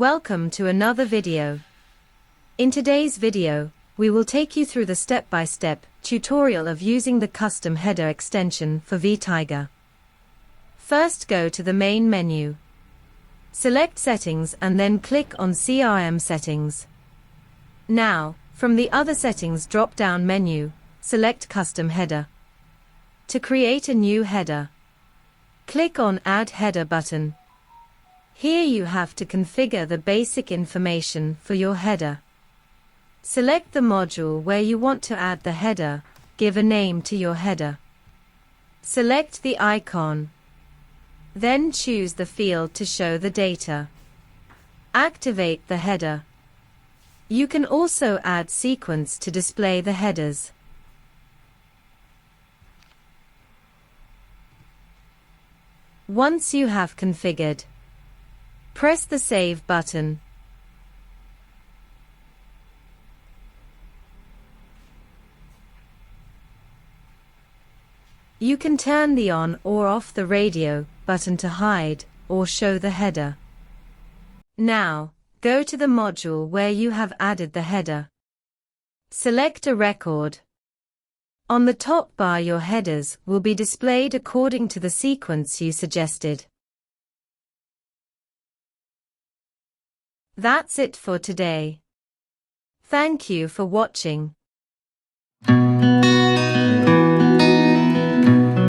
Welcome to another video. In today's video, we will take you through the step-by-step tutorial of using the custom header extension for VTDEV. First, go to the main menu. Select Settings and then click on CRM Settings. Now, from the Other Settings drop-down menu, select Custom Header. To create a new header, click on Add Header button. Here you have to configure the basic information for your header. Select the module where you want to add the header, give a name to your header. Select the icon. Then choose the field to show the data. Activate the header. You can also add sequence to display the headers. Once you have configured, press the Save button. You can turn the on or off the radio button to hide or show the header. Now, go to the module where you have added the header. Select a record. On the top bar, your headers will be displayed according to the sequence you suggested. That's it for today. Thank you for watching.